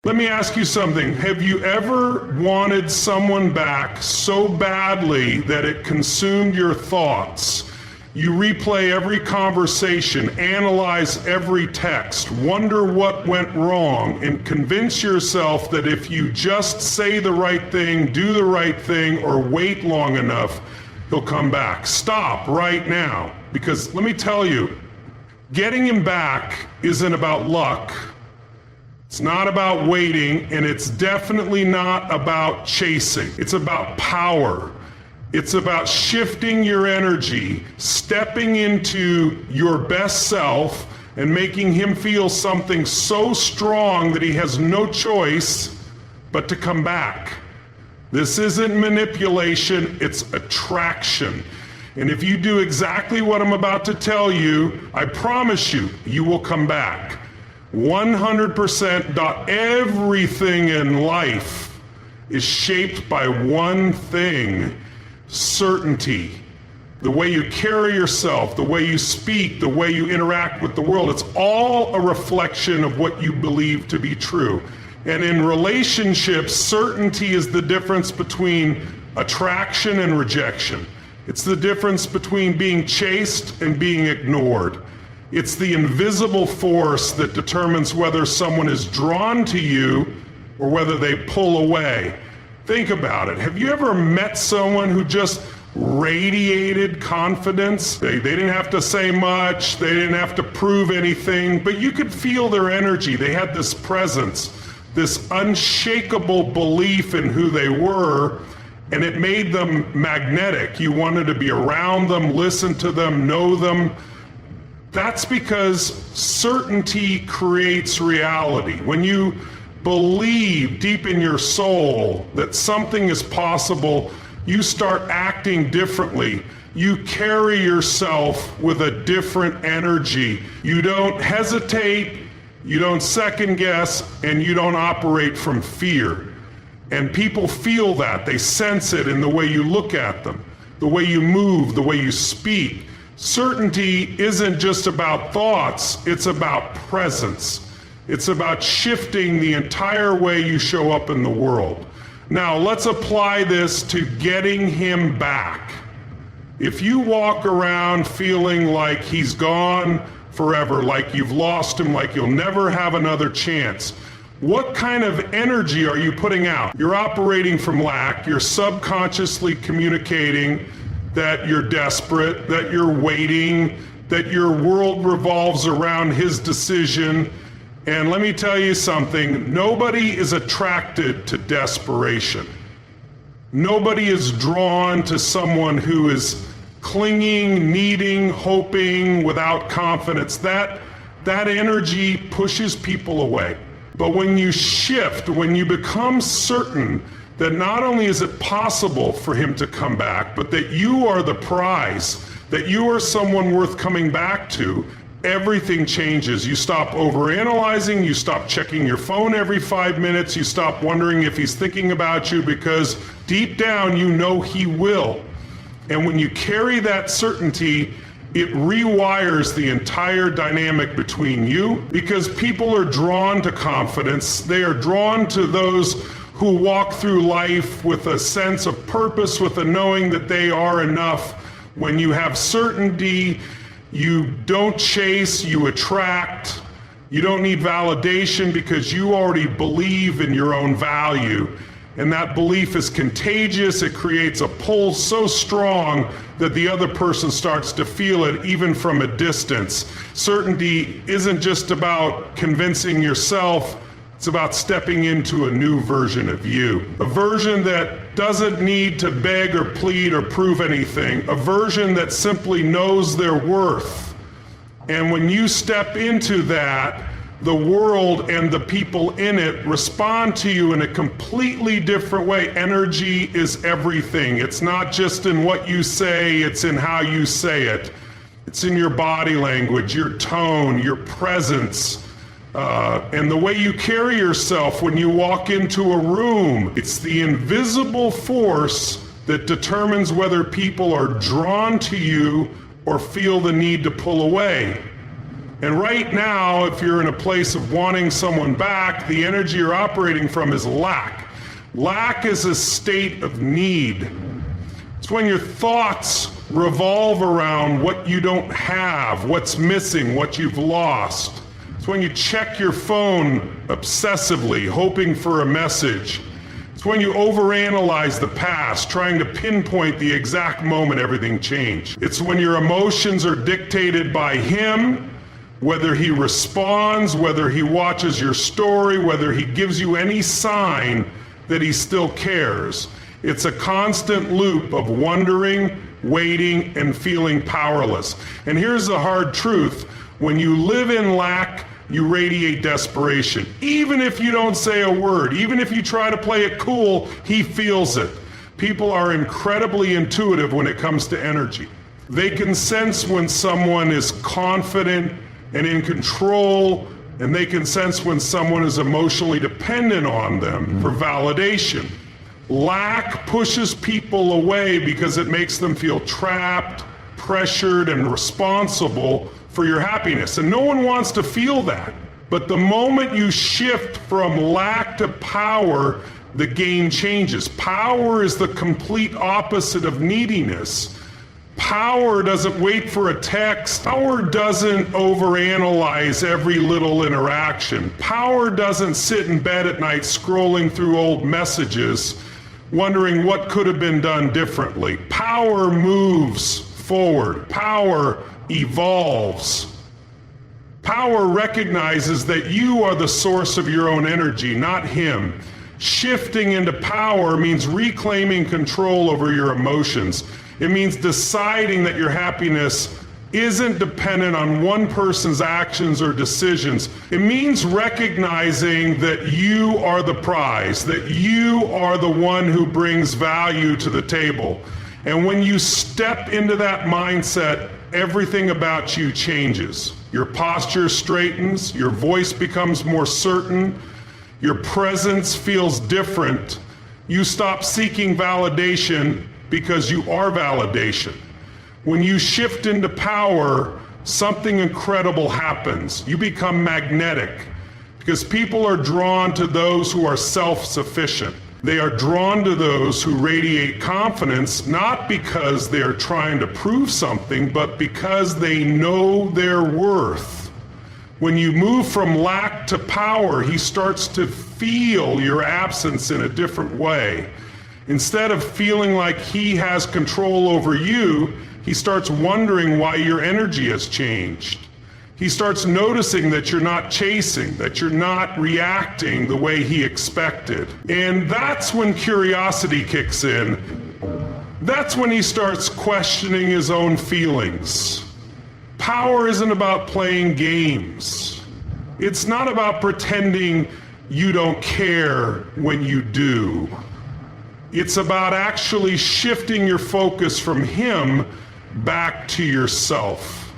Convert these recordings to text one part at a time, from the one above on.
Let me ask you something. Have you ever wanted someone back so badly that it consumed your thoughts? You replay every conversation, analyze every text, wonder what went wrong, and convince yourself that if you just say the right thing, do the right thing, or wait long enough, he'll come back. Stop right now, because let me tell you, getting him back isn't about luck. It's not about waiting, and it's definitely not about chasing. It's about power. It's about shifting your energy, stepping into your best self, and making him feel something so strong that he has no choice but to come back. This isn't manipulation, it's attraction. And if you do exactly what I'm about to tell you, I promise you, you will come back. 100%. Everything in life is shaped by one thing: certainty. The way you carry yourself, the way you speak, the way you interact with the world, it's all a reflection of what you believe to be true. And in relationships, certainty is the difference between attraction and rejection. It's the difference between being chased and being ignored. It's the invisible force that determines whether someone is drawn to you or whether they pull away. Think about it. Have you ever met someone who just radiated confidence? They didn't have to say much, they didn't have to prove anything, but you could feel their energy. They had this presence, this unshakable belief in who they were, and it made them magnetic. You wanted to be around them, listen to them, know them. That's because certainty creates reality. When you believe deep in your soul that something is possible, you start acting differently. You carry yourself with a different energy. You don't hesitate, you don't second guess, and you don't operate from fear. And people feel that. They sense it in the way you look at them, the way you move, the way you speak. Certainty isn't just about thoughts, it's about presence. It's about shifting the entire way you show up in the world. Now, let's apply this to getting him back. If you walk around feeling like he's gone forever, like you've lost him, like you'll never have another chance, what kind of energy are you putting out? You're operating from lack, you're subconsciously communicating that you're desperate, that you're waiting, that your world revolves around his decision. And let me tell you something, nobody is attracted to desperation. Nobody is drawn to someone who is clinging, needing, hoping, without confidence. That energy pushes people away. But when you shift, when you become certain that not only is it possible for him to come back, but that you are the prize, that you are someone worth coming back to, everything changes. You stop overanalyzing, you stop checking your phone every 5 minutes, you stop wondering if he's thinking about you, because deep down you know he will. And when you carry that certainty, it rewires the entire dynamic between you, because people are drawn to confidence. They are drawn to those who walk through life with a sense of purpose, with a knowing that they are enough. When you have certainty, you don't chase, you attract. You don't need validation because you already believe in your own value. And that belief is contagious. It creates a pull so strong that the other person starts to feel it even from a distance. Certainty isn't just about convincing yourself. It's about stepping into a new version of you. A version that doesn't need to beg or plead or prove anything. A version that simply knows their worth. And when you step into that, the world and the people in it respond to you in a completely different way. Energy is everything. It's not just in what you say, it's in how you say it. It's in your body language, your tone, your presence, and the way you carry yourself when you walk into a room. It's the invisible force that determines whether people are drawn to you or feel the need to pull away. And right now, if you're in a place of wanting someone back, the energy you're operating from is lack. Lack is a state of need. It's when your thoughts revolve around what you don't have, what's missing, what you've lost. It's when you check your phone obsessively, hoping for a message. It's when you overanalyze the past, trying to pinpoint the exact moment everything changed. It's when your emotions are dictated by him, whether he responds, whether he watches your story, whether he gives you any sign that he still cares. It's a constant loop of wondering, waiting, and feeling powerless. And here's the hard truth. When you live in lack, you radiate desperation. Even if you don't say a word, even if you try to play it cool, he feels it. People are incredibly intuitive when it comes to energy. They can sense when someone is confident and in control, and they can sense when someone is emotionally dependent on them for validation. Lack pushes people away because it makes them feel trapped, pressured, and responsible for your happiness. And no one wants to feel that. But the moment you shift from lack to power, the game changes. Power is the complete opposite of neediness. Power doesn't wait for a text. Power doesn't overanalyze every little interaction. Power doesn't sit in bed at night scrolling through old messages, wondering what could have been done differently. Power moves forward. Power evolves. Power recognizes that you are the source of your own energy, not him. Shifting into power means reclaiming control over your emotions. It means deciding that your happiness isn't dependent on one person's actions or decisions. It means recognizing that you are the prize, that you are the one who brings value to the table. And when you step into that mindset, everything about you changes. Your posture straightens, your voice becomes more certain, your presence feels different. You stop seeking validation because you are validation. When you shift into power, something incredible happens. You become magnetic because people are drawn to those who are self-sufficient. They are drawn to those who radiate confidence, not because they are trying to prove something, but because they know their worth. When you move from lack to power, he starts to feel your absence in a different way. Instead of feeling like he has control over you, he starts wondering why your energy has changed. He starts noticing that you're not chasing, that you're not reacting the way he expected. And that's when curiosity kicks in. That's when he starts questioning his own feelings. Power isn't about playing games. It's not about pretending you don't care when you do. It's about actually shifting your focus from him back to yourself.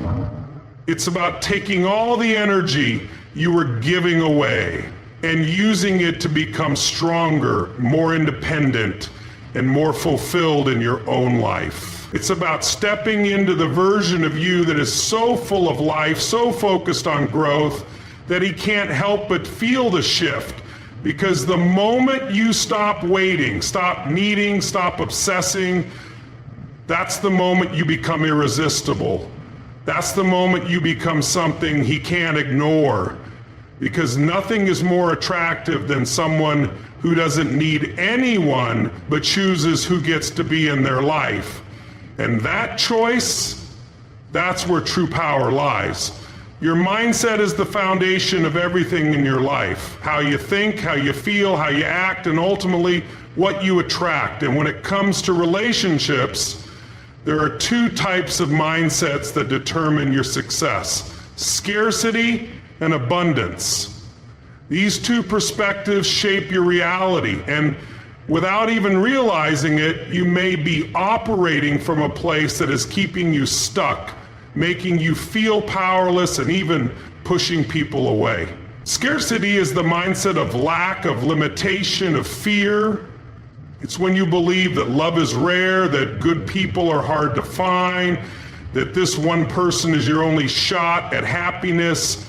It's about taking all the energy you were giving away and using it to become stronger, more independent, and more fulfilled in your own life. It's about stepping into the version of you that is so full of life, so focused on growth, that he can't help but feel the shift. Because the moment you stop waiting, stop needing, stop obsessing, that's the moment you become irresistible. That's the moment you become something he can't ignore. Because nothing is more attractive than someone who doesn't need anyone but chooses who gets to be in their life. And that choice, that's where true power lies. Your mindset is the foundation of everything in your life. How you think, how you feel, how you act, and ultimately what you attract. And when it comes to relationships, there are two types of mindsets that determine your success: scarcity and abundance. These two perspectives shape your reality, and without even realizing it, you may be operating from a place that is keeping you stuck, making you feel powerless, and even pushing people away. Scarcity is the mindset of lack, of limitation, of fear. It's when you believe that love is rare, that good people are hard to find, that this one person is your only shot at happiness.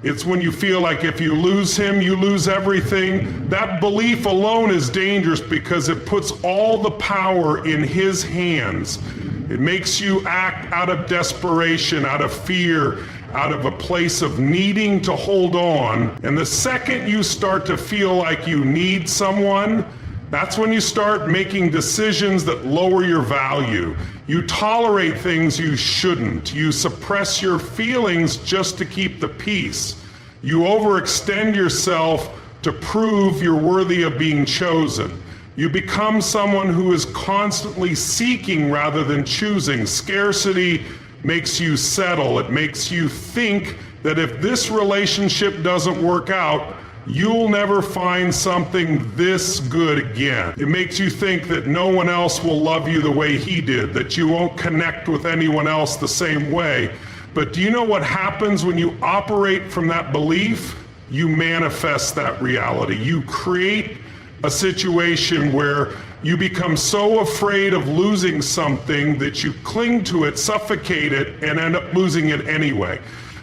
It's when you feel like if you lose him, you lose everything. That belief alone is dangerous because it puts all the power in his hands. It makes you act out of desperation, out of fear, out of a place of needing to hold on. And the second you start to feel like you need someone, that's when you start making decisions that lower your value. You tolerate things you shouldn't. You suppress your feelings just to keep the peace. You overextend yourself to prove you're worthy of being chosen. You become someone who is constantly seeking rather than choosing. Scarcity makes you settle. It makes you think that if this relationship doesn't work out, you'll never find something this good again. It makes you think that no one else will love you the way he did, that you won't connect with anyone else the same way. But do you know what happens when you operate from that belief? You manifest that reality. You create a situation where you become so afraid of losing something that you cling to it, suffocate it, and end up losing it anyway.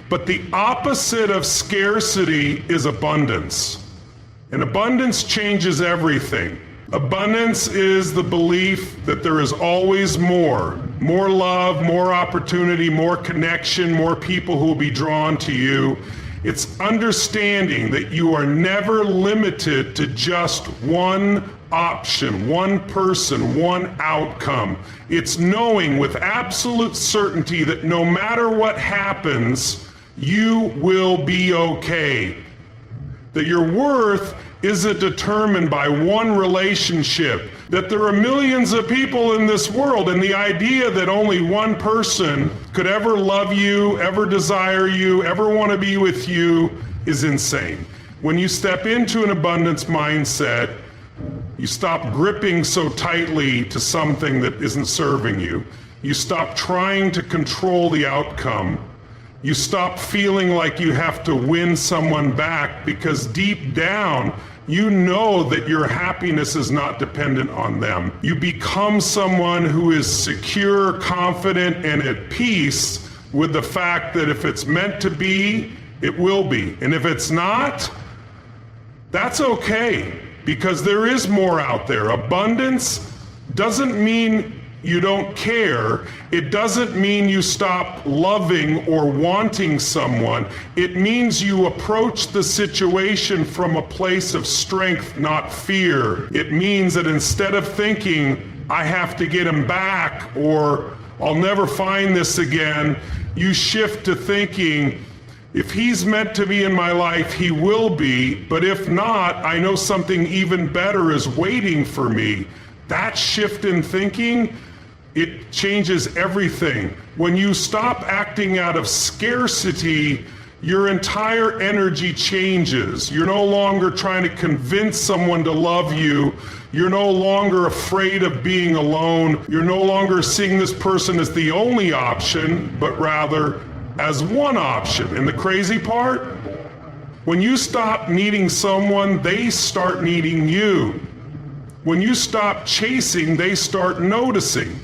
But the opposite of scarcity is abundance. And abundance changes everything. Abundance is the belief that there is always more. More love, more opportunity, more connection, more people who will be drawn to you. It's understanding that you are never limited to just one option, one person, one outcome. It's knowing with absolute certainty that no matter what happens, you will be okay. That your worth isn't determined by one relationship, that there are millions of people in this world, and the idea that only one person could ever love you, ever desire you, ever want to be with you is insane. When you step into an abundance mindset, you stop gripping so tightly to something that isn't serving you. You stop trying to control the outcome. You stop feeling like you have to win someone back, because deep down, you know that your happiness is not dependent on them. You become someone who is secure, confident, and at peace with the fact that if it's meant to be, it will be. And if it's not, that's okay, because there is more out there. Abundance doesn't mean you don't care. It doesn't mean you stop loving or wanting someone. It means you approach the situation from a place of strength, not fear. It means that instead of thinking, I have to get him back, or I'll never find this again, you shift to thinking, if he's meant to be in my life, he will be, but if not, I know something even better is waiting for me. That shift in thinking, it changes everything. When you stop acting out of scarcity, your entire energy changes. You're no longer trying to convince someone to love you. You're no longer afraid of being alone. You're no longer seeing this person as the only option, but rather as one option. And the crazy part, when you stop needing someone, they start needing you. When you stop chasing, they start noticing.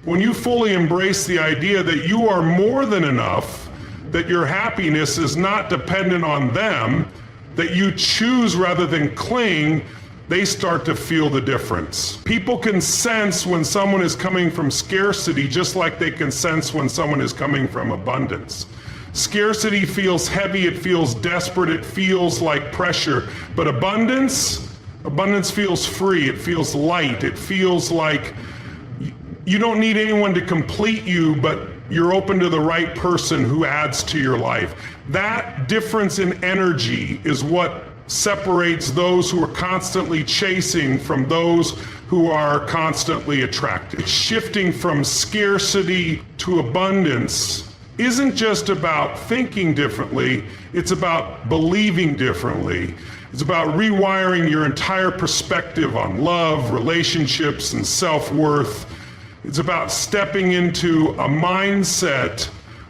When you fully embrace the idea that you are more than enough, that your happiness is not dependent on them, that you choose rather than cling, they start to feel the difference. People can sense when someone is coming from scarcity, just like they can sense when someone is coming from abundance. Scarcity feels heavy, it feels desperate, it feels like pressure. But abundance feels free, it feels light, it feels like you don't need anyone to complete you, but you're open to the right person who adds to your life. That difference in energy is what separates those who are constantly chasing from those who are constantly attracted. Shifting from scarcity to abundance isn't just about thinking differently, it's about believing differently. It's about rewiring your entire perspective on love, relationships, and self-worth. It's about stepping into a mindset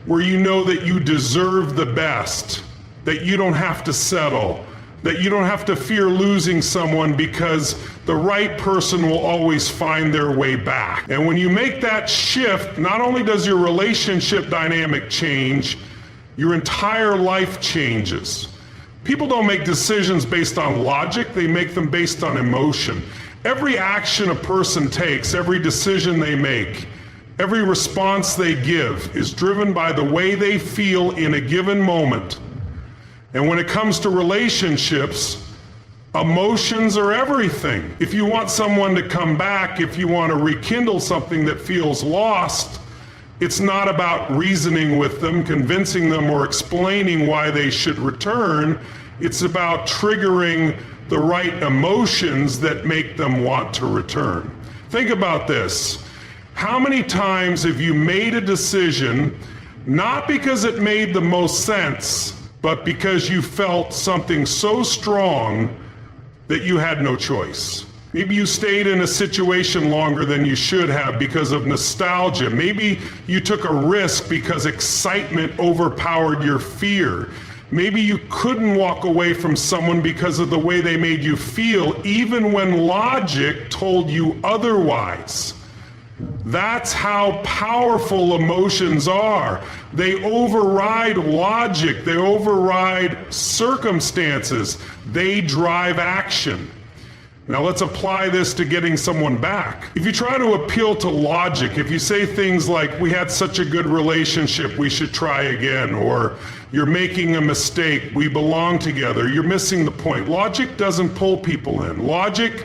where you know that you deserve the best, that you don't have to settle, that you don't have to fear losing someone because the right person will always find their way back. And when you make that shift, not only does your relationship dynamic change, your entire life changes. People don't make decisions based on logic, they make them based on emotion. Every action a person takes, every decision they make, every response they give is driven by the way they feel in a given moment. And when it comes to relationships, emotions are everything. If you want someone to come back, if you want to rekindle something that feels lost, it's not about reasoning with them, convincing them, or explaining why they should return. It's about triggering the right emotions that make them want to return. Think about this. How many times have you made a decision, not because it made the most sense, but because you felt something so strong that you had no choice? Maybe you stayed in a situation longer than you should have because of nostalgia. Maybe you took a risk because excitement overpowered your fear. Maybe you couldn't walk away from someone because of the way they made you feel, even when logic told you otherwise. That's how powerful emotions are. They override logic, they override circumstances, they drive action. Now let's apply this to getting someone back. If you try to appeal to logic, if you say things like, we had such a good relationship, we should try again, or you're making a mistake, we belong together, you're missing the point. Logic doesn't pull people in. Logic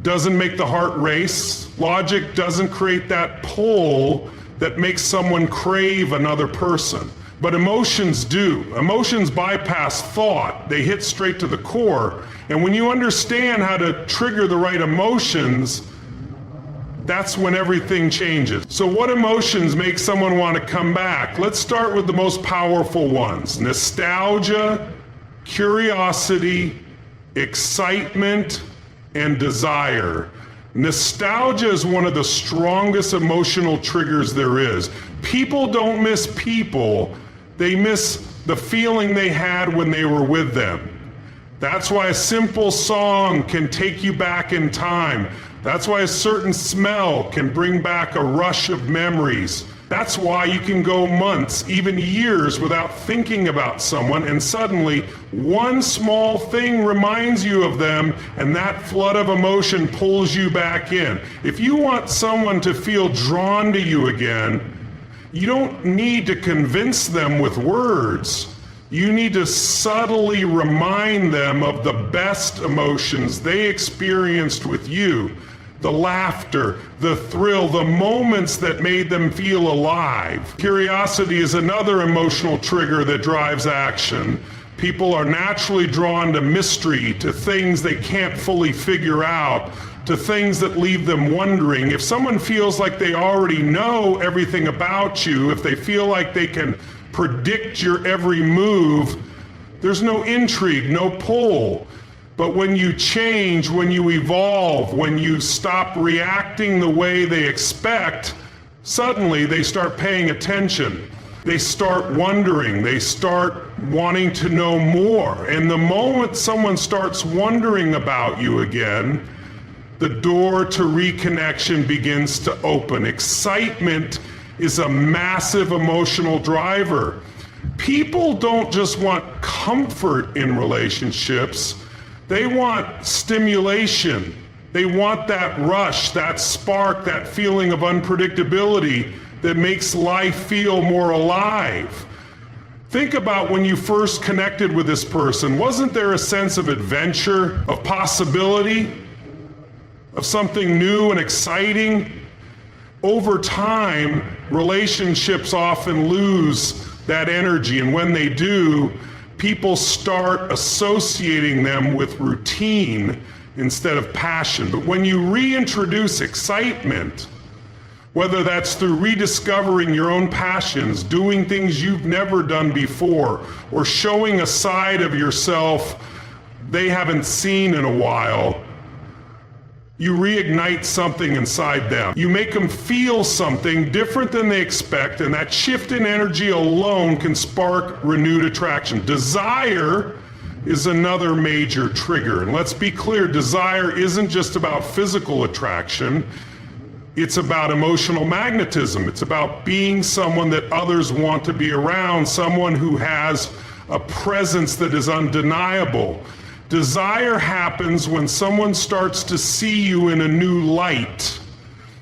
doesn't make the heart race. Logic doesn't create that pull that makes someone crave another person. But emotions do. Emotions bypass thought. They hit straight to the core. And when you understand how to trigger the right emotions, that's when everything changes. So what emotions make someone want to come back? Let's start with the most powerful ones. Nostalgia, curiosity, excitement, and desire. Nostalgia is one of the strongest emotional triggers there is. People don't miss people, they miss the feeling they had when they were with them. That's why a simple song can take you back in time. That's why a certain smell can bring back a rush of memories. That's why you can go months, even years, without thinking about someone, and suddenly one small thing reminds you of them, and that flood of emotion pulls you back in. If you want someone to feel drawn to you again, you don't need to convince them with words. You need to subtly remind them of the best emotions they experienced with you. The laughter, the thrill, the moments that made them feel alive. Curiosity is another emotional trigger that drives action. People are naturally drawn to mystery, to things they can't fully figure out, to things that leave them wondering. If someone feels like they already know everything about you, if they feel like they can predict your every move, there's no intrigue, no pull. But when you change, when you evolve, when you stop reacting the way they expect, suddenly they start paying attention. They start wondering, they start wanting to know more. And the moment someone starts wondering about you again, the door to reconnection begins to open. Excitement is a massive emotional driver. People don't just want comfort in relationships, they want stimulation. They want that rush, that spark, that feeling of unpredictability that makes life feel more alive. Think about when you first connected with this person. Wasn't there a sense of adventure, of possibility, of something new and exciting? Over time, relationships often lose that energy, and when they do, people start associating them with routine instead of passion. But when you reintroduce excitement, whether that's through rediscovering your own passions, doing things you've never done before, or showing a side of yourself they haven't seen in a while, you reignite something inside them. You make them feel something different than they expect, and that shift in energy alone can spark renewed attraction. Desire is another major trigger. And let's be clear, desire isn't just about physical attraction. It's about emotional magnetism. It's about being someone that others want to be around, someone who has a presence that is undeniable. Desire happens when someone starts to see you in a new light,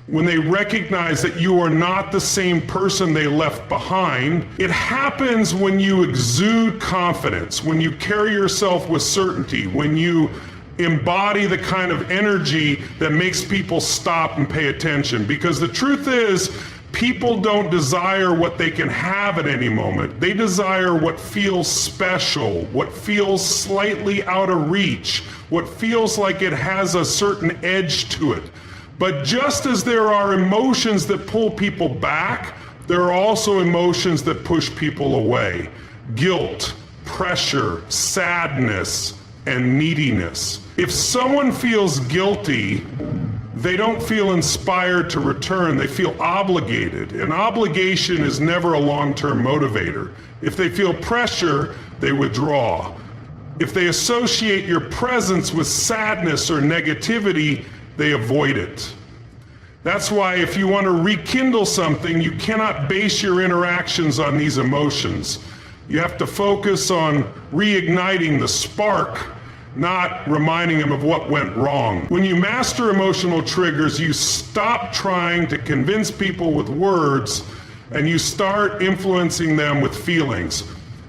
when they recognize that you are not the same person they left behind. It happens when you exude confidence, when you carry yourself with certainty, when you embody the kind of energy that makes people stop and pay attention. Because the truth is, people don't desire what they can have at any moment. They desire what feels special, what feels slightly out of reach, what feels like it has a certain edge to it. But just as there are emotions that pull people back, there are also emotions that push people away. Guilt, pressure, sadness, and neediness. If someone feels guilty, they don't feel inspired to return. They feel obligated. And obligation is never a long-term motivator. If they feel pressure, they withdraw. If they associate your presence with sadness or negativity, they avoid it. That's why if you want to rekindle something, you cannot base your interactions on these emotions. You have to focus on reigniting the spark, not reminding them of what went wrong. When you master emotional triggers, you stop trying to convince people with words and you start influencing them with feelings.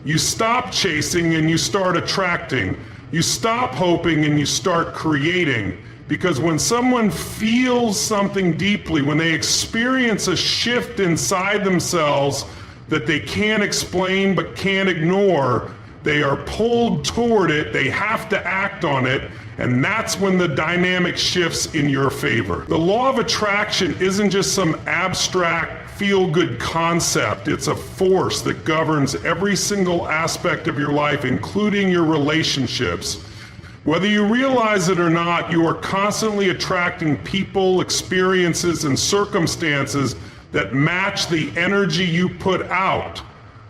You stop chasing and you start attracting. You stop hoping and you start creating. Because when someone feels something deeply, when they experience a shift inside themselves that they can't explain but can't ignore, they are pulled toward it, they have to act on it, and that's when the dynamic shifts in your favor. The law of attraction isn't just some abstract feel-good concept. It's a force that governs every single aspect of your life, including your relationships. Whether you realize it or not, you are constantly attracting people, experiences, and circumstances that match the energy you put out.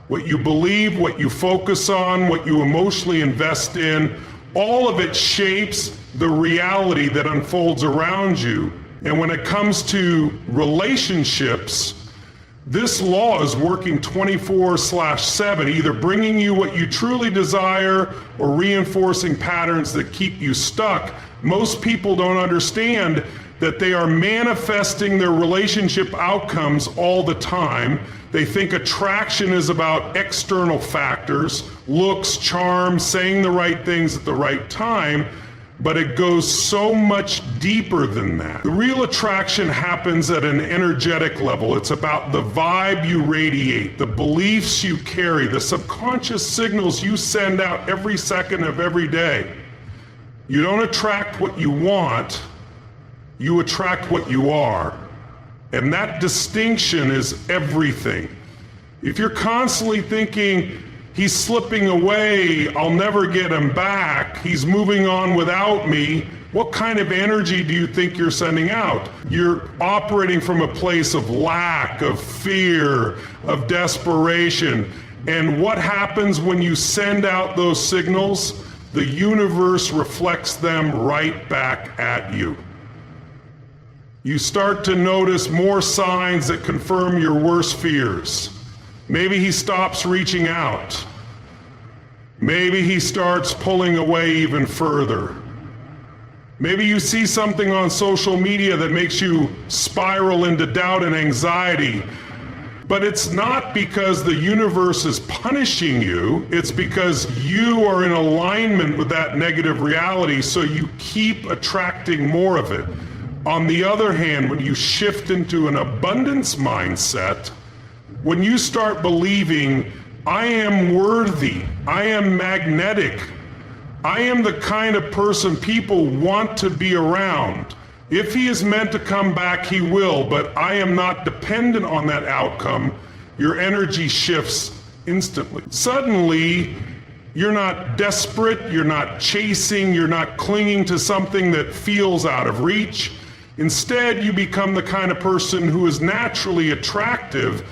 What you believe, what you focus on, what you emotionally invest in, all of it shapes the reality that unfolds around you. And when it comes to relationships, this law is working 24/7, either bringing you what you truly desire or reinforcing patterns that keep you stuck. Most people don't understand that they are manifesting their relationship outcomes all the time. They think attraction is about external factors, looks, charm, saying the right things at the right time, but it goes so much deeper than that. The real attraction happens at an energetic level. It's about the vibe you radiate, the beliefs you carry, the subconscious signals you send out every second of every day. You don't attract what you want, you attract what you are. And that distinction is everything. If you're constantly thinking, he's slipping away, I'll never get him back, he's moving on without me, what kind of energy do you think you're sending out? You're operating from a place of lack, of fear, of desperation. And what happens when you send out those signals? The universe reflects them right back at you. You start to notice more signs that confirm your worst fears. Maybe he stops reaching out. Maybe he starts pulling away even further. Maybe you see something on social media that makes you spiral into doubt and anxiety. But it's not because the universe is punishing you, it's because you are in alignment with that negative reality, so you keep attracting more of it. On the other hand, when you shift into an abundance mindset, when you start believing, I am worthy, I am magnetic, I am the kind of person people want to be around. If he is meant to come back, he will, but I am not dependent on that outcome. Your energy shifts instantly. Suddenly, you're not desperate, you're not chasing, you're not clinging to something that feels out of reach. Instead, you become the kind of person who is naturally attractive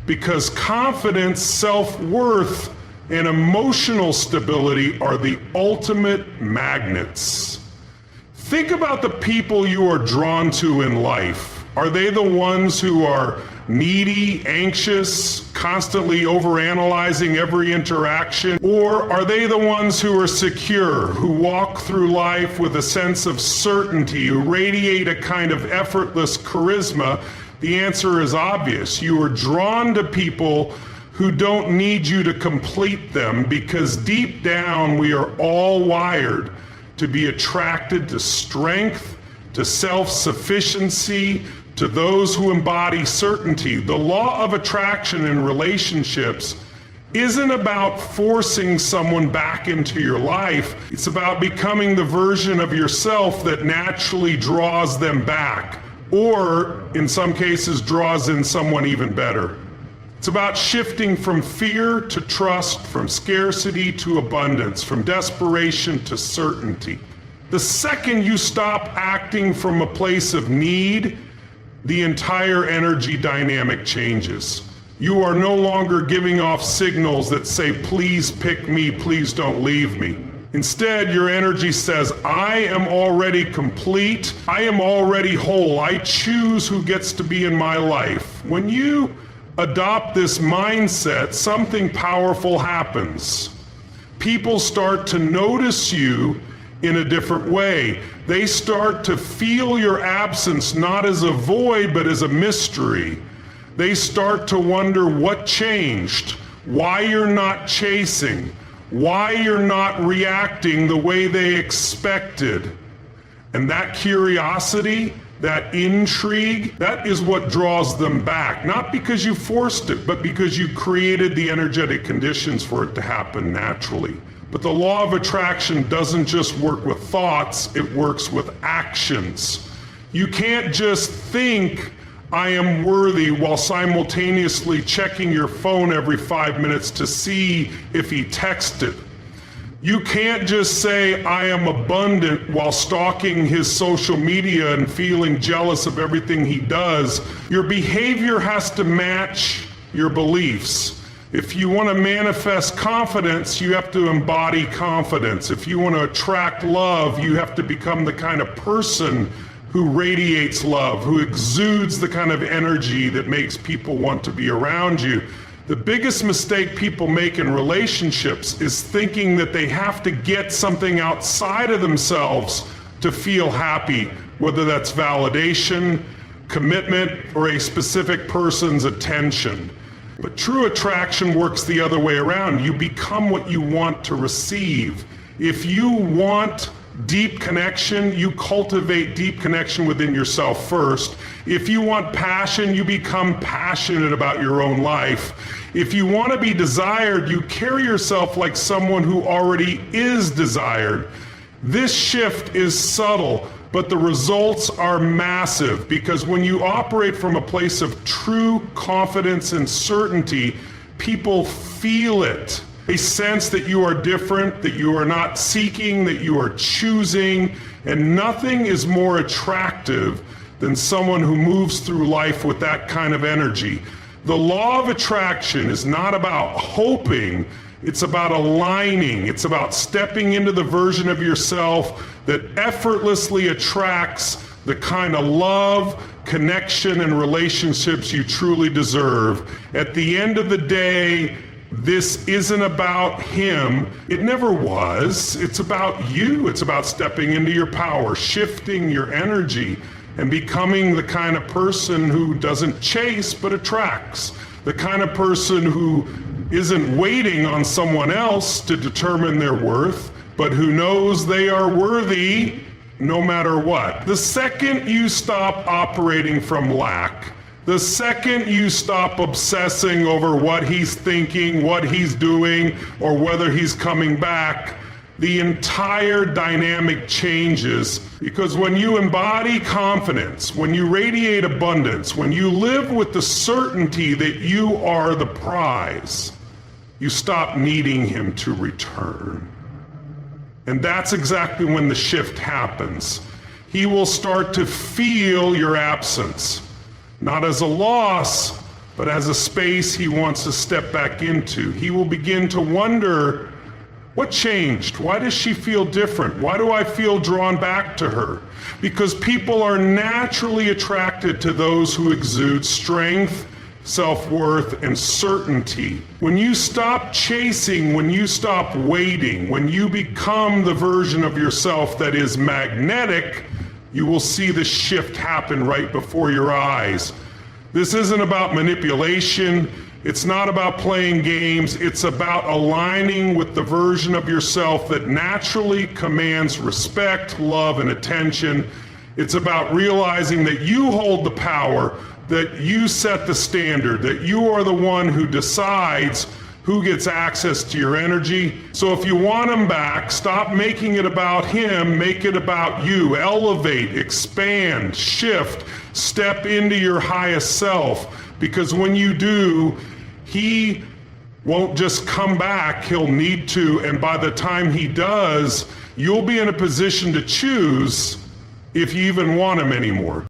because confidence, self-worth and emotional stability are the ultimate magnets. Think about the people you are drawn to in life. Are they the ones who are needy, anxious, constantly overanalyzing every interaction? Or are they the ones who are secure, who walk through life with a sense of certainty, who radiate a kind of effortless charisma? The answer is obvious. You are drawn to people who don't need you to complete them, because deep down we are all wired to be attracted to strength, to self-sufficiency, to those who embody certainty. The law of attraction in relationships isn't about forcing someone back into your life. It's about becoming the version of yourself that naturally draws them back, or in some cases draws in someone even better. It's about shifting from fear to trust, from scarcity to abundance, from desperation to certainty. The second you stop acting from a place of need, the entire energy dynamic changes. You are no longer giving off signals that say, please pick me, please don't leave me. Instead, your energy says, I am already complete, I am already whole, I choose who gets to be in my life. When you adopt this mindset, something powerful happens. People start to notice you in a different way. They start to feel your absence not as a void, but as a mystery. They start to wonder what changed, why you're not chasing, why you're not reacting the way they expected. And that curiosity, that intrigue, that is what draws them back. Not because you forced it, but because you created the energetic conditions for it to happen naturally. But the law of attraction doesn't just work with thoughts, it works with actions. You can't just think, I am worthy, while simultaneously checking your phone every 5 minutes to see if he texted. You can't just say, I am abundant, while stalking his social media and feeling jealous of everything he does. Your behavior has to match your beliefs. If you want to manifest confidence, you have to embody confidence. If you want to attract love, you have to become the kind of person who radiates love, who exudes the kind of energy that makes people want to be around you. The biggest mistake people make in relationships is thinking that they have to get something outside of themselves to feel happy, whether that's validation, commitment, or a specific person's attention. But true attraction works the other way around. You become what you want to receive. If you want deep connection, you cultivate deep connection within yourself first. If you want passion, you become passionate about your own life. If you want to be desired, you carry yourself like someone who already is desired. This shift is subtle, but the results are massive, because when you operate from a place of true confidence and certainty, people feel it. They sense that you are different, that you are not seeking, that you are choosing, and nothing is more attractive than someone who moves through life with that kind of energy. The law of attraction is not about hoping, it's about aligning. It's about stepping into the version of yourself that effortlessly attracts the kind of love, connection, and relationships you truly deserve. At the end of the day, this isn't about him. It never was. It's about you. It's about stepping into your power, shifting your energy, and becoming the kind of person who doesn't chase but attracts. The kind of person who isn't waiting on someone else to determine their worth, but who knows they are worthy no matter what. The second you stop operating from lack, the second you stop obsessing over what he's thinking, what he's doing, or whether he's coming back, the entire dynamic changes. Because when you embody confidence, when you radiate abundance, when you live with the certainty that you are the prize, you stop needing him to return. And that's exactly when the shift happens. He will start to feel your absence, not as a loss, but as a space he wants to step back into. He will begin to wonder, what changed? Why does she feel different? Why do I feel drawn back to her? Because people are naturally attracted to those who exude strength, self-worth, and certainty. When you stop chasing, when you stop waiting, when you become the version of yourself that is magnetic, you will see the shift happen right before your eyes. This isn't about manipulation. It's not about playing games. It's about aligning with the version of yourself that naturally commands respect, love, and attention. It's about realizing that you hold the power, that you set the standard, that you are the one who decides who gets access to your energy. So if you want him back, stop making it about him, make it about you. Elevate, expand, shift, step into your highest self, because when you do, he won't just come back, he'll need to, and by the time he does, you'll be in a position to choose if you even want him anymore.